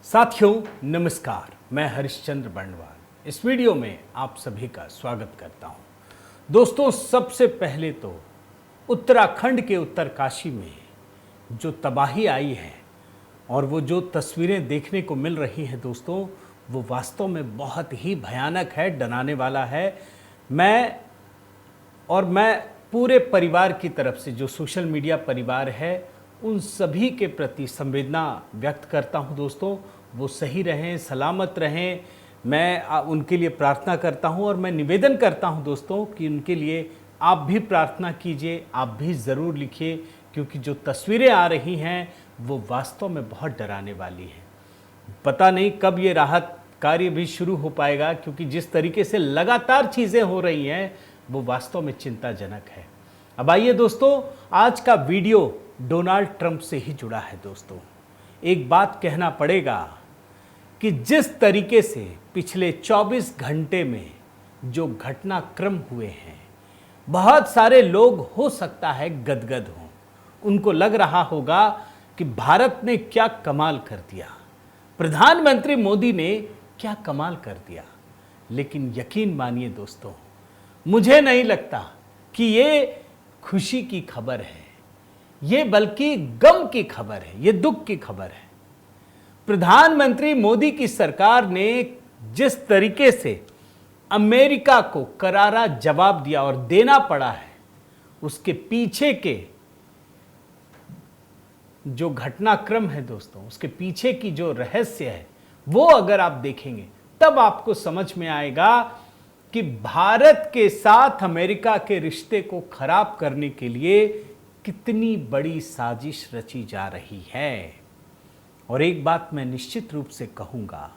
साथियों नमस्कार, मैं हरिश्चंद्र बंडवाल इस वीडियो में आप सभी का स्वागत करता हूं। दोस्तों, सबसे पहले तो उत्तराखंड के उत्तरकाशी में जो तबाही आई है और वो जो तस्वीरें देखने को मिल रही हैं दोस्तों, वो वास्तव में बहुत ही भयानक है, डराने वाला है। मैं पूरे परिवार की तरफ से, जो सोशल मीडिया परिवार है, उन सभी के प्रति संवेदना व्यक्त करता हूं दोस्तों। वो सही रहें, सलामत रहें, मैं उनके लिए प्रार्थना करता हूं और मैं निवेदन करता हूं दोस्तों कि उनके लिए आप भी प्रार्थना कीजिए, आप भी ज़रूर लिखिए, क्योंकि जो तस्वीरें आ रही हैं वो वास्तव में बहुत डराने वाली हैं। पता नहीं कब ये राहत कार्य भी शुरू हो पाएगा, क्योंकि जिस तरीके से लगातार चीज़ें हो रही हैं वो वास्तव में चिंताजनक है। अब आइए दोस्तों, आज का वीडियो डोनाल्ड ट्रंप से ही जुड़ा है दोस्तों। एक बात कहना पड़ेगा कि जिस तरीके से पिछले 24 घंटे में जो घटनाक्रम हुए हैं, बहुत सारे लोग हो सकता है गदगद हों। उनको लग रहा होगा कि भारत ने क्या कमाल कर दिया, प्रधानमंत्री मोदी ने क्या कमाल कर दिया। लेकिन यकीन मानिए दोस्तों, मुझे नहीं लगता कि ये खुशी की खबर है, ये बल्कि गम की खबर है, ये दुख की खबर है। प्रधानमंत्री मोदी की सरकार ने जिस तरीके से अमेरिका को करारा जवाब दिया और देना पड़ा है, उसके पीछे के जो घटनाक्रम है दोस्तों, उसके पीछे की जो रहस्य है, वो अगर आप देखेंगे तब आपको समझ में आएगा कि भारत के साथ अमेरिका के रिश्ते को खराब करने के लिए कितनी बड़ी साजिश रची जा रही है। और एक बात मैं निश्चित रूप से कहूंगा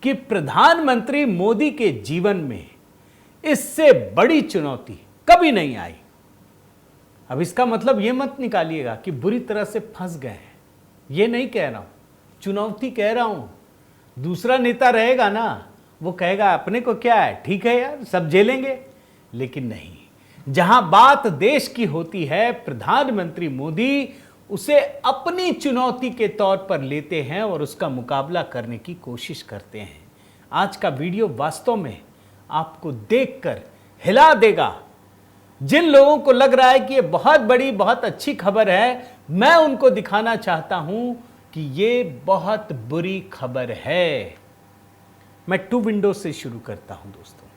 कि प्रधानमंत्री मोदी के जीवन में इससे बड़ी चुनौती कभी नहीं आई। अब इसका मतलब ये मत निकालिएगा कि बुरी तरह से फंस गए हैं, ये नहीं कह रहा हूं, चुनौती कह रहा हूं। दूसरा नेता रहेगा ना, वो कहेगा अपने को क्या है, ठीक है यार, सब झेलेंगे। लेकिन नहीं, जहां बात देश की होती है, प्रधानमंत्री मोदी उसे अपनी चुनौती के तौर पर लेते हैं और उसका मुकाबला करने की कोशिश करते हैं। आज का वीडियो वास्तव में आपको देखकर हिला देगा। जिन लोगों को लग रहा है कि ये बहुत बड़ी, बहुत अच्छी खबर है, मैं उनको दिखाना चाहता हूं कि ये बहुत बुरी खबर है। मैं टू विंडो से शुरू करता हूं दोस्तों।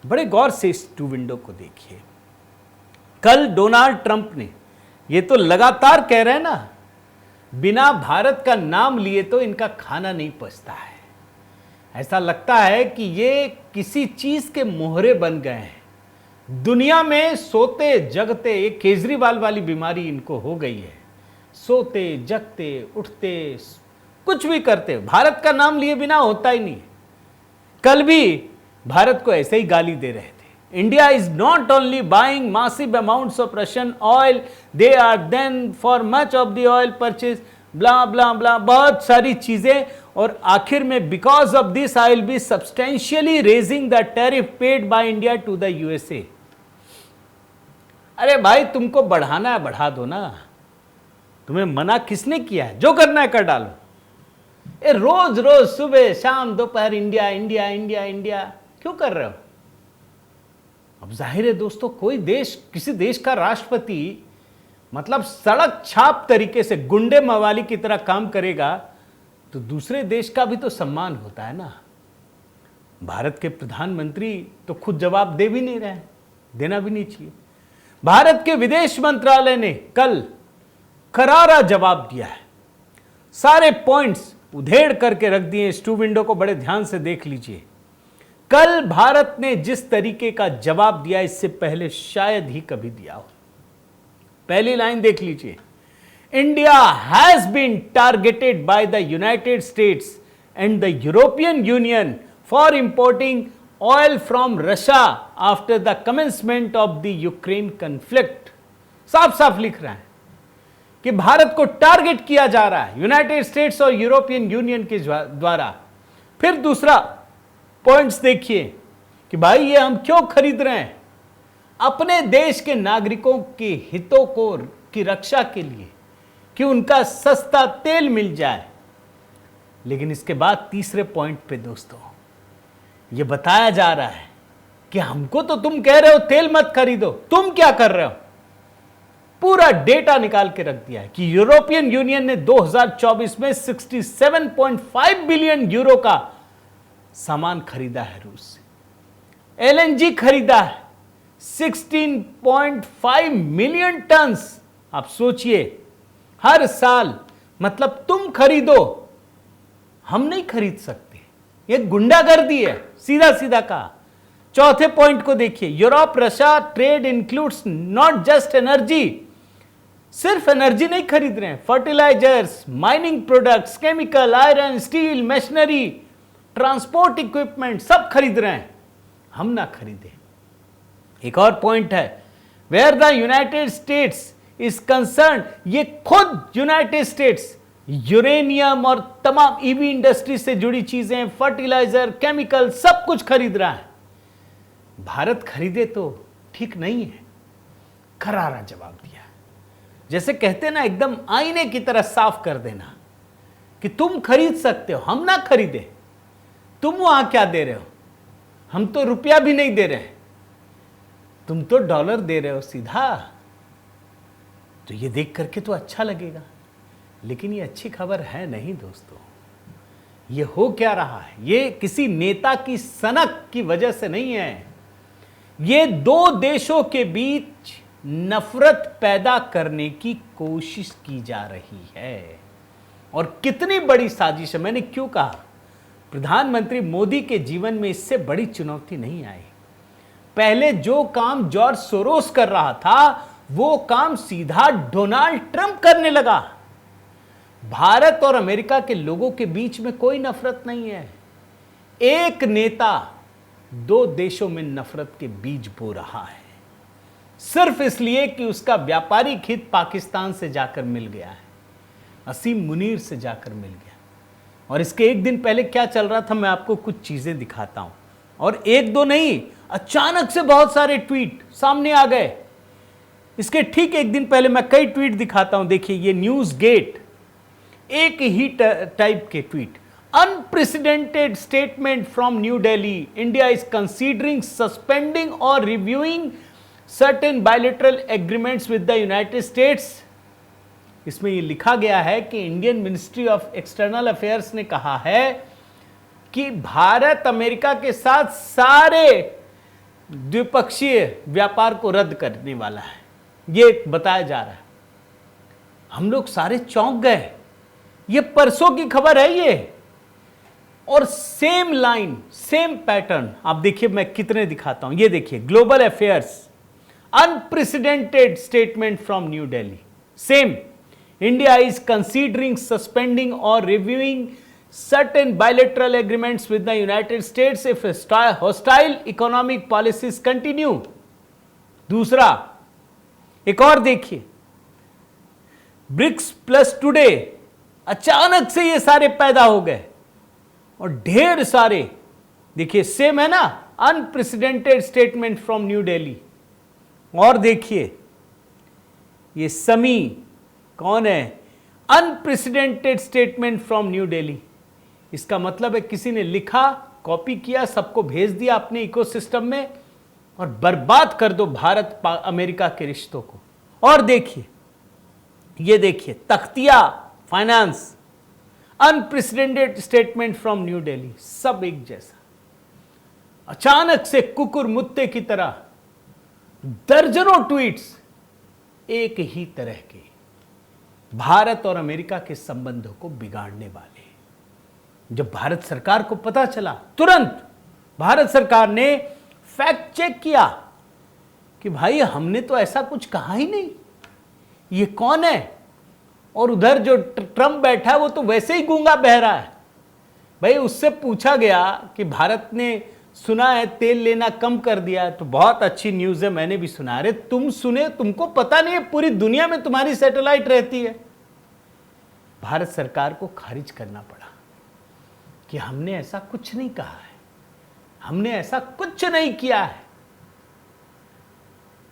बड़े गौर से इस टू विंडो को देखिए। कल डोनाल्ड ट्रंप ने, ये तो लगातार कह रहे हैं ना, बिना भारत का नाम लिए तो इनका खाना नहीं पचता है। ऐसा लगता है कि ये किसी चीज के मोहरे बन गए हैं। दुनिया में सोते जगते, एक केजरीवाल वाली बीमारी इनको हो गई है। सोते जगते उठते कुछ भी करते, भारत का नाम लिए बिना होता ही नहीं। कल भी भारत को ऐसे ही गाली दे रहे थे। India is not only buying massive amounts of Russian oil, they are then for much of the oil purchase, blah blah blah, बहुत सारी चीजें। और आखिर में because of this I will be substantially raising the tariff paid by India to the USA। अरे भाई, तुमको बढ़ाना है बढ़ा दो ना, तुम्हें मना किसने किया है? जो करना है कर डालो। ये रोज रोज सुबह शाम दोपहर इंडिया इंडिया इंडिया इंडिया क्यों कर रहे हो? अब जाहिर है दोस्तों, कोई देश, किसी देश का राष्ट्रपति मतलब सड़क छाप तरीके से गुंडे मवाली की तरह काम करेगा तो दूसरे देश का भी तो सम्मान होता है ना। भारत के प्रधानमंत्री तो खुद जवाब दे भी नहीं रहे, देना भी नहीं चाहिए। भारत के विदेश मंत्रालय ने कल करारा जवाब दिया है। सारे पॉइंट्स उधेड़ करके रख दिए। इस टू विंडो को बड़े ध्यान से देख लीजिए। कल भारत ने जिस तरीके का जवाब दिया, इससे पहले शायद ही कभी दिया हो। पहली लाइन देख लीजिए। India has been targeted by the United states and the European union for importing oil from Russia after the commencement of the Ukraine conflict. साफ साफ लिख रहा है कि भारत को टारगेट किया जा रहा है यूनाइटेड स्टेट्स और यूरोपियन यूनियन के द्वारा। फिर दूसरा पॉइंट्स देखिए कि भाई ये हम क्यों खरीद रहे हैं? अपने देश के नागरिकों के हितों की रक्षा के लिए, कि उनका सस्ता तेल मिल जाए। लेकिन इसके बाद तीसरे पॉइंट पे दोस्तों ये बताया जा रहा है कि हमको तो तुम कह रहे हो तेल मत खरीदो, तुम क्या कर रहे हो? पूरा डेटा निकाल के रख दिया है कि यूरोपियन यूनियन ने 2024 में 67.5 बिलियन यूरो का सामान खरीदा है रूस से। एलएनजी खरीदा है 16.5 मिलियन टन्स। आप सोचिए हर साल, मतलब तुम खरीदो, हम नहीं खरीद सकते। यह गुंडागर्दी है, सीधा सीधा कहा। चौथे पॉइंट को देखिए, Europe Russia trade includes not just energy, सिर्फ एनर्जी नहीं खरीद रहे हैं, fertilisers, mining products, chemical, iron, steel, machinery, transport equipment सब खरीद रहे हैं, हम ना खरीदे। एक और पॉइंट है, where the United states is concern, ये खुद यूनाइटेड स्टेट्स यूरेनियम और तमाम ईवी इंडस्ट्री से जुड़ी चीजें, फर्टिलाइजर, केमिकल सब कुछ खरीद रहा है। भारत खरीदे तो ठीक नहीं है, करारा जवाब दिया। जैसे कहते ना, एकदम आईने की तरह साफ कर देना कि तुम खरीद सकते हो, हम ना खरीदे। तुम वहां क्या दे रहे हो? हम तो रुपया भी नहीं दे रहे, तुम तो डॉलर दे रहे हो सीधा। तो ये देख करके तो अच्छा लगेगा, लेकिन ये अच्छी खबर है नहीं दोस्तों। ये हो क्या रहा है? ये किसी नेता की सनक की वजह से नहीं है, ये दो देशों के बीच नफरत पैदा करने की कोशिश की जा रही है। और कितनी बड़ी साजिश है। मैंने क्यों कहा, प्रधानमंत्री मोदी के जीवन में इससे बड़ी चुनौती नहीं आई। पहले जो काम जॉर्ज सोरोस कर रहा था, वो काम सीधा डोनाल्ड ट्रंप करने लगा। भारत और अमेरिका के लोगों के बीच में कोई नफरत नहीं है। एक नेता दो देशों में नफरत के बीज बो रहा है, सिर्फ इसलिए कि उसका व्यापारिक हित पाकिस्तान से जाकर मिल गया है, असीम मुनीर से जाकर मिल गया। और इसके एक दिन पहले क्या चल रहा था, मैं आपको कुछ चीजें दिखाता हूं। और एक दो नहीं, अचानक से बहुत सारे ट्वीट सामने आ गए। इसके ठीक एक दिन पहले मैं कई ट्वीट दिखाता हूं। देखिए, ये न्यूज गेट, एक ही टाइप के tweet. Unprecedented statement from New Delhi, India is considering suspending or reviewing certain bilateral agreements with the United States. इसमें यह लिखा गया है कि Indian ministry of external affairs ने कहा है कि भारत अमेरिका के साथ सारे द्विपक्षीय व्यापार को रद्द करने वाला है। यह बताया जा रहा है। हम लोग सारे चौंक गए। ये परसों की खबर है ये, और सेम लाइन, सेम पैटर्न। आप देखिए, मैं कितने दिखाता हूं। ये देखिए, global affairs, unprecedented statement from New Delhi, same. India is considering suspending or reviewing certain bilateral agreements with the United States if hostile economic policies continue। दूसरा, एक और देखिए, ब्रिक्स प्लस टुडे, अचानक से ये सारे पैदा हो गए और ढेर सारे, देखिए सेम है ना, unprecedented statement from New Delhi. और देखिए, ये समी कौन है? Unprecedented statement from New Delhi. इसका मतलब है किसी ने लिखा, कॉपी किया, सबको भेज दिया अपने इकोसिस्टम में और बर्बाद कर दो भारत अमेरिका के रिश्तों को। और देखिए, ये देखिए, तख्तिया finance, unprecedented statement from New Delhi, सब एक जैसा। अचानक से कुकुर मुत्ते की तरह दर्जनों ट्वीट्स एक ही तरह के, भारत और अमेरिका के संबंधों को बिगाड़ने वाले। जब भारत सरकार को पता चला, तुरंत भारत सरकार ने फैक्ट चेक किया कि भाई हमने तो ऐसा कुछ कहा ही नहीं, ये कौन है? और उधर जो ट्रंप बैठा है वो तो वैसे ही गूंगा बह रहा है। भाई उससे पूछा गया कि भारत ने सुना है तेल लेना कम कर दिया, तो बहुत अच्छी न्यूज है, मैंने भी सुना। अरे तुम सुने, तुमको पता नहीं है पूरी दुनिया में तुम्हारी सैटेलाइट रहती है। भारत सरकार को खारिज करना पड़ा कि हमने ऐसा कुछ नहीं कहा है, हमने ऐसा कुछ नहीं किया है।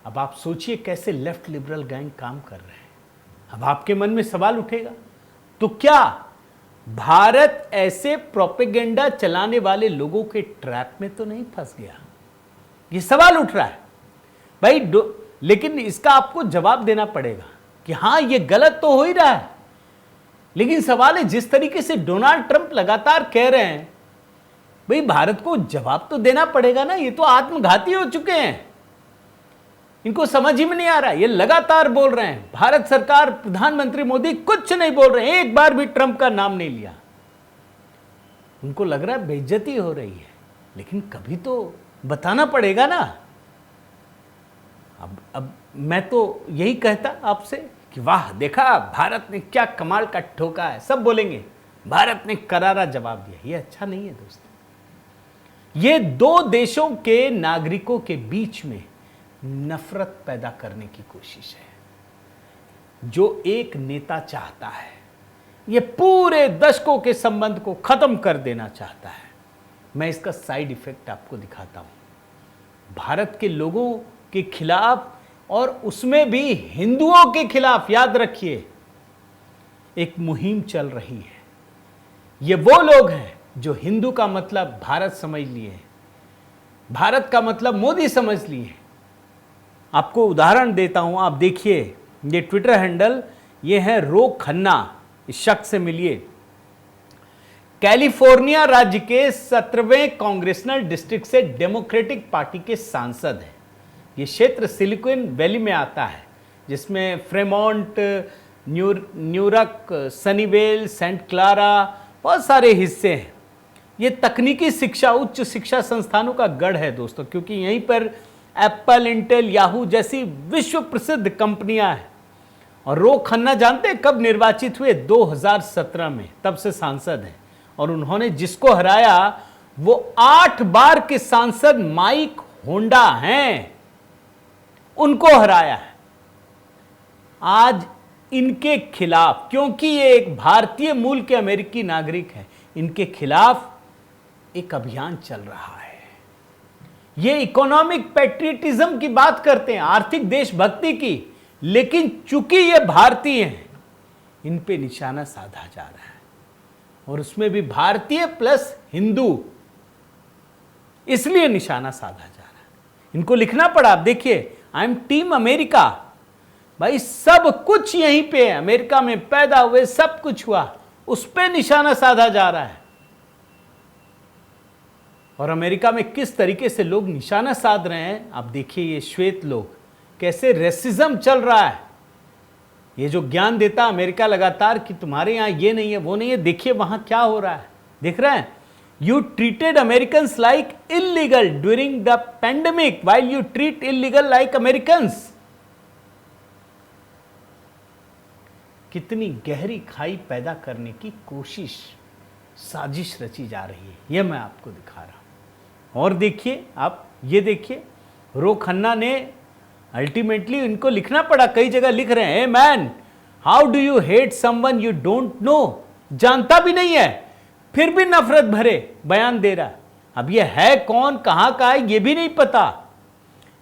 अब आप सोचिए कैसे लेफ्ट लिबरल गैंग काम कर रहे हैं। अब आपके मन में सवाल उठेगा, तो क्या भारत ऐसे प्रोपेगेंडा चलाने वाले लोगों के ट्रैप में तो नहीं फंस गया? ये सवाल उठ रहा है भाई। लेकिन इसका आपको जवाब देना पड़ेगा कि हां ये गलत तो हो ही रहा है, लेकिन सवाल है जिस तरीके से डोनाल्ड ट्रंप लगातार कह रहे हैं, भाई भारत को जवाब तो देना पड़ेगा ना। ये तो आत्मघाती हो चुके हैं, इनको समझ ही में नहीं आ रहा। ये लगातार बोल रहे हैं, भारत सरकार, प्रधानमंत्री मोदी कुछ नहीं बोल रहे हैं, एक बार भी ट्रंप का नाम नहीं लिया। उनको लग रहा है बेइज्जती हो रही है, लेकिन कभी तो बताना पड़ेगा ना। अब मैं तो यही कहता आपसे कि वाह देखा भारत ने क्या कमाल का ठोका है। सब बोलेंगे भारत ने करारा जवाब दिया। ये अच्छा नहीं है दोस्तों। ये दो देशों के नागरिकों के बीच में नफरत पैदा करने की कोशिश है, जो एक नेता चाहता है। ये पूरे दशकों के संबंध को खत्म कर देना चाहता है। मैं इसका साइड इफेक्ट आपको दिखाता हूं। भारत के लोगों के खिलाफ, और उसमें भी हिंदुओं के खिलाफ, याद रखिए, एक मुहिम चल रही है। ये वो लोग हैं जो हिंदू का मतलब भारत समझ लिए, भारत का मतलब मोदी समझ लिए। आपको उदाहरण देता हूं, आप देखिए, ये ट्विटर हैंडल, ये है रो खन्ना। इस शख्स से मिलिए। कैलिफोर्निया राज्य के 17वें कांग्रेसनल डिस्ट्रिक्ट से डेमोक्रेटिक पार्टी के सांसद हैं। ये क्षेत्र सिलिकॉन वैली में आता है, जिसमें Fremont, New York, Sunnyvale, Saint Clara, बहुत सारे हिस्से हैं। ये तकनीकी शिक्षा, उच्च शिक्षा संस्थानों का गढ़ है दोस्तों, क्योंकि यहीं पर एप्पल, इंटेल, याहू जैसी विश्व प्रसिद्ध कंपनियां हैं। और रो खन्ना जानते हैं कब निर्वाचित हुए? 2017 में, तब से सांसद हैं। और उन्होंने जिसको हराया वो 8 बार के सांसद माइक होंडा हैं, उनको हराया है। आज इनके खिलाफ, क्योंकि ये एक भारतीय मूल के अमेरिकी नागरिक हैं, इनके खिलाफ एक अभियान चल रहा है। ये इकोनॉमिक पैट्रियटिज्म की बात करते हैं, आर्थिक देशभक्ति की, लेकिन चूंकि ये भारतीय हैं, इन पे निशाना साधा जा रहा है। और उसमें भी भारतीय प्लस हिंदू, इसलिए निशाना साधा जा रहा है। इनको लिखना पड़ा। आप देखिए, आई एम टीम अमेरिका। भाई सब कुछ यहीं पे है, अमेरिका में पैदा हुए, सब कुछ हुआ, उस पे निशाना साधा जा रहा है। और अमेरिका में किस तरीके से लोग निशाना साध रहे हैं आप देखिए। ये श्वेत लोग, कैसे रेसिज्म चल रहा है। ये जो ज्ञान देता अमेरिका लगातार कि तुम्हारे यहां ये नहीं है, वो नहीं है, देखिए वहां क्या हो रहा है। देख रहे हैं? You treated Americans like illegal during the pandemic, while you treat illegal like Americans. कितनी गहरी खाई पैदा करने की कोशिश, साजिश रची जा रही है, यह मैं आपको दिखा रहा हूं। और देखिए, आप ये देखिए, रो खन्ना ने अल्टीमेटली इनको लिखना पड़ा, कई जगह लिख रहे हैं, man how do you hate someone you don't know. जानता भी नहीं है, फिर भी नफरत भरे बयान दे रहा। अब ये है कौन, कहां का है, ये भी नहीं पता।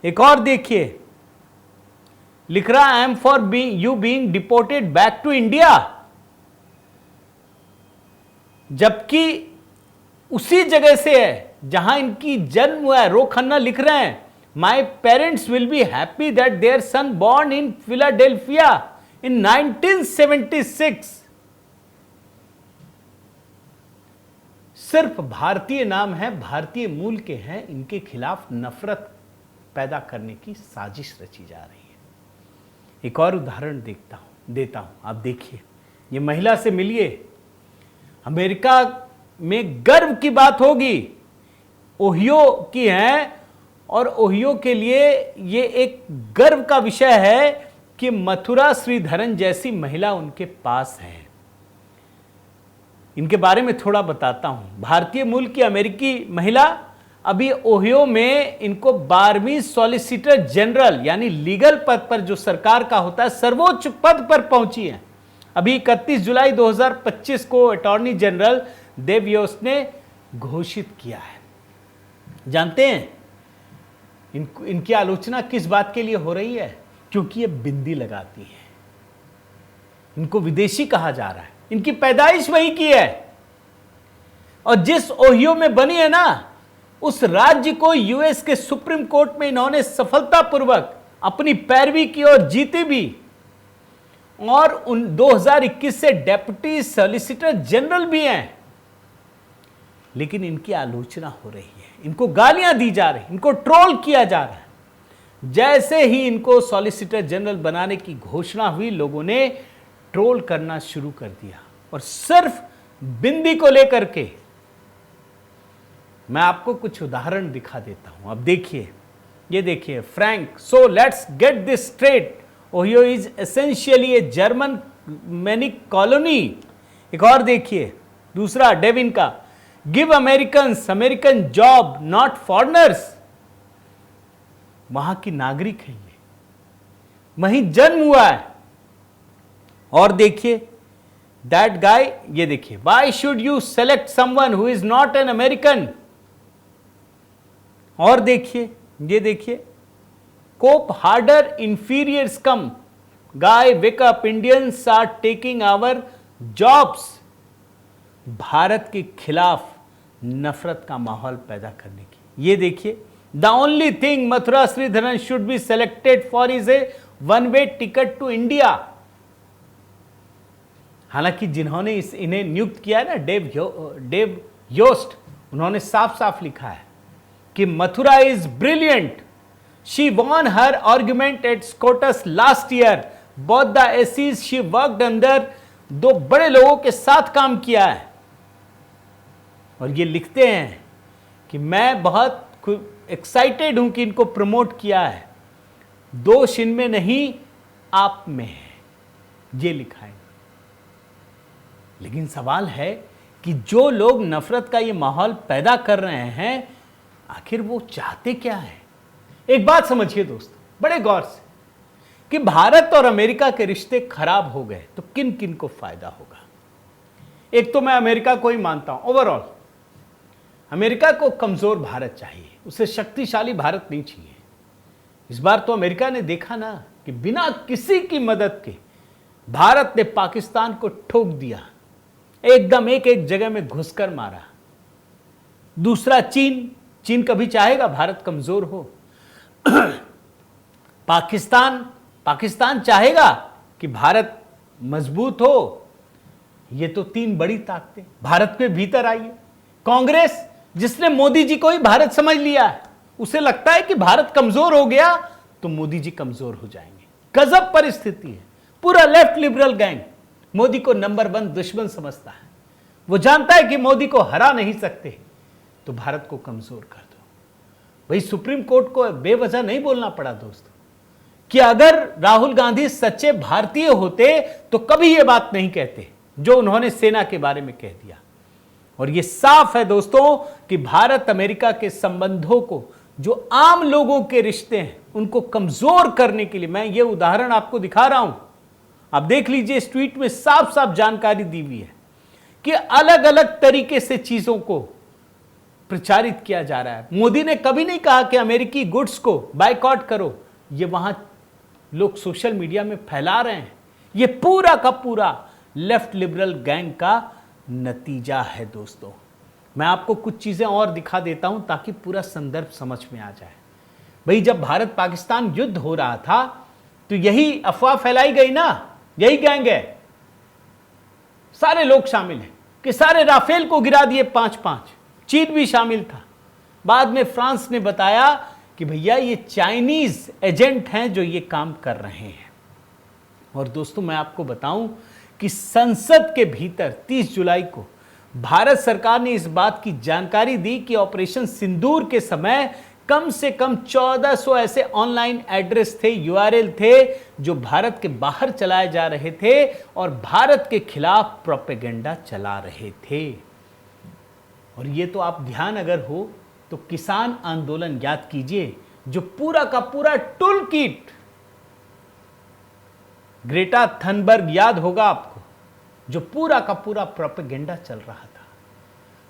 एक और देखिए, लिख रहा, I am for you being deported back to India. जबकि उसी जगह से है जहां इनकी जन्म हुआ है। रो खन्ना लिख रहे हैं, my parents will be happy that their son born in Philadelphia in 1976। सिर्फ भारतीय नाम है, भारतीय मूल के हैं, इनके खिलाफ नफरत पैदा करने की साजिश रची जा रही है। एक और उदाहरण देता हूं, आप देखिए, ये महिला से मिलिए। अमेरिका में गर्व की बात होगी, ओहियो की है, और ओहियो के लिए ये एक गर्व का विषय है कि मथुरा श्रीधरन जैसी महिला उनके पास है। इनके बारे में थोड़ा बताता हूं। भारतीय मूल की अमेरिकी महिला, अभी ओहियो में इनको 12वीं सॉलिसिटर जनरल यानी लीगल पद पर, जो सरकार का होता है, सर्वोच्च पद पर पहुंची है। अभी 31 जुलाई 2025 को अटॉर्नी जनरल देवयोस ने घोषित किया है। जानते हैं इनकी आलोचना किस बात के लिए हो रही है? क्योंकि ये बिंदी लगाती है, इनको विदेशी कहा जा रहा है। इनकी पैदाइश वहीं की है। और जिस ओहियो में बनी है ना, उस राज्य को यूएस के सुप्रीम कोर्ट में इन्होंने सफलतापूर्वक अपनी पैरवी की और जीती भी। और उन 2021 से डेप्यूटी सॉलिसिटर जनरल भी हैं। लेकिन इनकी आलोचना हो रही है, इनको गालियां दी जा रही, इनको ट्रोल किया जा रहा है। जैसे ही इनको सॉलिसिटर जनरल बनाने की घोषणा हुई, लोगों ने ट्रोल करना शुरू कर दिया। और सिर्फ बिंदी को लेकर के मैं आपको कुछ उदाहरण दिखा देता हूं। अब देखिए, ये देखिए, Frank, so let's get this straight, Ohio is essentially a German manic colony. एक और देखिए, दूसरा डेविन का, give Americans American job not foreigners. वहां की नागरिक है ये, वहीं जन्म हुआ है। और देखिए दैट गाय, ये देखिए, why should you select someone who is not an American. और देखिए, ये देखिए, cope harder inferiors come, guy wake up, Indians are taking our jobs. Bharat के खिलाफ नफरत का माहौल पैदा करने की। ये देखिए, the only thing Mathura Sreedharan should be selected for is a one way ticket to India. हालांकि जिन्होंने इन्हें नियुक्त किया है ना, डेव योस्ट, उन्होंने साफ साफ लिखा है कि Mathura is brilliant, she von her argument eight Scots last year, both the ACs she worked under, दो बड़े लोगों के साथ काम किया है। और ये लिखते हैं कि मैं बहुत एक्साइटेड हूं कि इनको प्रमोट किया है, दोष इनमें नहीं आप में है, ये लिखा है। लेकिन सवाल है कि जो लोग नफरत का ये माहौल पैदा कर रहे हैं, आखिर वो चाहते क्या है। एक बात समझिए दोस्तों, बड़े गौर से, कि भारत और अमेरिका के रिश्ते खराब हो गए तो किन किन को फायदा होगा। एक तो मैं अमेरिका को ही मानता हूं, ओवरऑल अमेरिका को कमजोर भारत चाहिए, उसे शक्तिशाली भारत नहीं चाहिए। इस बार तो अमेरिका ने देखा ना कि बिना किसी की मदद के भारत ने पाकिस्तान को ठोक दिया, एकदम एक एक जगह में घुसकर मारा। दूसरा चीन कभी चाहेगा भारत कमजोर हो। पाकिस्तान चाहेगा कि भारत मजबूत हो। ये तो तीन बड़ी ताकतें भारत के भीतर आई है। कांग्रेस, जिसने मोदी जी को ही भारत समझ लिया है, उसे लगता है कि भारत कमजोर हो गया तो मोदी जी कमजोर हो जाएंगे। गजब परिस्थिति है। पूरा लेफ्ट लिबरल गैंग मोदी को नंबर 1 दुश्मन समझता है। वो जानता है कि मोदी को हरा नहीं सकते तो भारत को कमजोर कर दो। वही सुप्रीम कोर्ट को बेवजह नहीं बोलना पड़ा दोस्तों, कि अगर राहुल गांधी सच्चे भारतीय होते तो कभी यह बात नहीं कहते जो उन्होंने सेना के बारे में कह दिया। और यह साफ है दोस्तों कि भारत अमेरिका के संबंधों को, जो आम लोगों के रिश्ते हैं, उनको कमजोर करने के लिए, मैं ये उदाहरण आपको दिखा रहा हूं, आप देख लीजिए। इस ट्वीट में साफ साफ जानकारी दी हुई है कि अलग अलग तरीके से चीजों को प्रचारित किया जा रहा है। मोदी ने कभी नहीं कहा कि अमेरिकी गुड्स को बायकॉट करो, ये वहां लोग सोशल मीडिया में फैला रहे हैं। ये पूरा का पूरा लेफ्ट लिबरल गैंग का नतीजा है दोस्तों। मैं आपको कुछ चीजें और दिखा देता हूं ताकि पूरा संदर्भ समझ में आ जाए। भाई, जब भारत पाकिस्तान युद्ध हो रहा था तो यही अफवाह फैलाई गई ना, यही गैंग है, सारे लोग शामिल हैं कि सारे राफेल को गिरा दिए 5-5। चीन भी शामिल था। बाद में फ्रांस ने बताया कि भैया ये चाइनीज एजेंट हैं जो ये काम कर रहे हैं। और दोस्तों, मैं आपको बताऊं कि संसद के भीतर 30 जुलाई को भारत सरकार ने इस बात की जानकारी दी कि ऑपरेशन सिंदूर के समय कम से कम 1400 ऐसे ऑनलाइन एड्रेस थे, यूआरएल थे, जो भारत के बाहर चलाए जा रहे थे और भारत के खिलाफ प्रोपेगेंडा चला रहे थे। और ये तो आप ध्यान अगर हो तो किसान आंदोलन याद कीजिए, जो पूरा का पूरा टूल किट, ग्रेटा थनबर्ग याद होगा आपको, जो पूरा का पूरा प्रोपेगेंडा चल रहा था।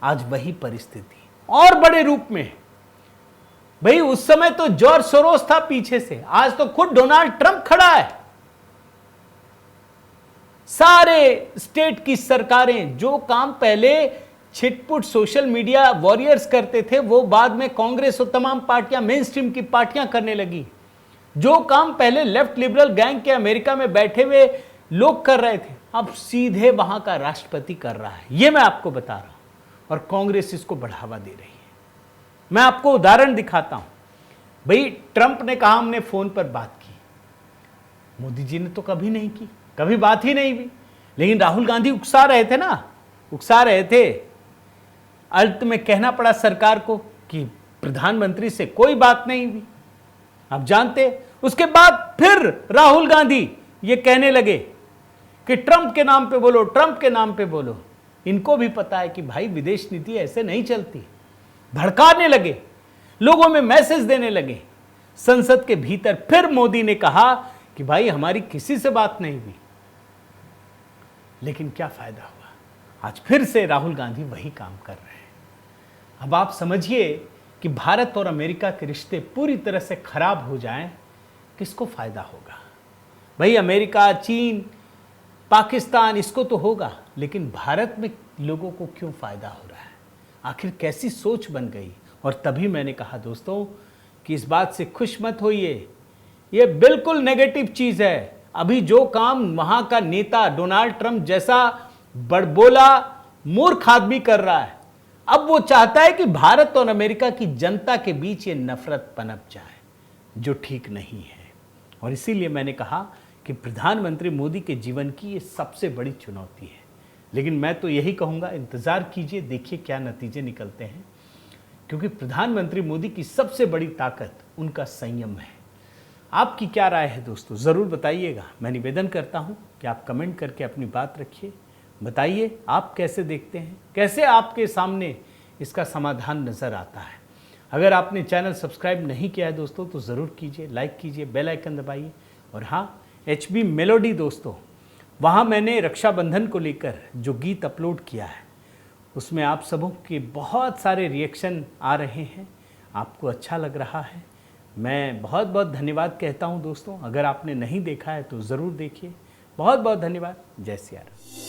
आज वही परिस्थिति और बड़े रूप में। भाई, उस समय तो जॉर्ज सोरोस था पीछे से, आज तो खुद डोनाल्ड ट्रंप खड़ा है। सारे स्टेट की सरकारें जो काम पहले छिटपुट सोशल मीडिया वॉरियर्स करते थे वो बाद में कांग्रेस और तमाम पार्टियां मेन स्ट्रीम की पार्टियां करने लगी। जो काम पहले लेफ्ट लिबरल गैंग के अमेरिका में बैठे हुए लोग कर रहे थे अब सीधे वहां का राष्ट्रपति कर रहा है। यह मैं आपको बता रहा हूं और कांग्रेस इसको बढ़ावा दे रही है। मैं आपको उदाहरण दिखाता हूं। भाई ट्रंप ने कहा हमने फोन पर बात की, मोदी जी ने तो कभी नहीं की, कभी बात ही नहीं हुई। लेकिन राहुल गांधी उकसा रहे थे ना, उकसा रहे थे। अंत में कहना पड़ा सरकार को कि प्रधानमंत्री से कोई बात नहीं हुई। आप जानते, उसके बाद फिर राहुल गांधी ये कहने लगे कि ट्रंप के नाम पे बोलो, ट्रंप के नाम पे बोलो। इनको भी पता है कि भाई विदेश नीति ऐसे नहीं चलती। भड़काने लगे, लोगों में मैसेज देने लगे। संसद के भीतर फिर मोदी ने कहा कि भाई हमारी किसी से बात नहीं हुई। लेकिन क्या फायदा हुआ, आज फिर से राहुल गांधी वही काम कर रहे हैं। अब आप समझिए कि भारत और अमेरिका के रिश्ते पूरी तरह से खराब हो जाएं, किसको फायदा होगा? भाई अमेरिका, चीन, पाकिस्तान इसको तो होगा, लेकिन भारत में लोगों को क्यों फायदा हो रहा है? आखिर कैसी सोच बन गई? और तभी मैंने कहा दोस्तों कि इस बात से खुश मत होइए, ये बिल्कुल नेगेटिव चीज है। अभी जो काम वहां का नेता डोनाल्ड ट्रंप जैसा बड़बोला मूर्ख आदमी कर रहा है, अब वो चाहता है कि भारत और अमेरिका की जनता के बीच ये नफरत पनप जाए, जो ठीक नहीं है। और इसीलिए मैंने कहा कि प्रधानमंत्री मोदी के जीवन की ये सबसे बड़ी चुनौती है। लेकिन मैं तो यही कहूँगा, इंतज़ार कीजिए, देखिए क्या नतीजे निकलते हैं। क्योंकि प्रधानमंत्री मोदी की सबसे बड़ी ताकत उनका संयम है। आपकी क्या राय है दोस्तों, ज़रूर बताइएगा। मैं निवेदन करता हूँ कि आप कमेंट करके अपनी बात रखिए, बताइए आप कैसे देखते हैं, कैसे आपके सामने इसका समाधान नज़र आता है। अगर आपने चैनल सब्सक्राइब नहीं किया है दोस्तों तो ज़रूर कीजिए, लाइक कीजिए, बेल आइकन दबाइए। और हाँ, HB मेलोडी दोस्तों, वहाँ मैंने रक्षाबंधन को लेकर जो गीत अपलोड किया है उसमें आप सबों के बहुत सारे रिएक्शन आ रहे हैं, आपको अच्छा लग रहा है। मैं बहुत बहुत धन्यवाद कहता हूँ दोस्तों। अगर आपने नहीं देखा है तो ज़रूर देखिए। बहुत बहुत धन्यवाद। जय सिया राम।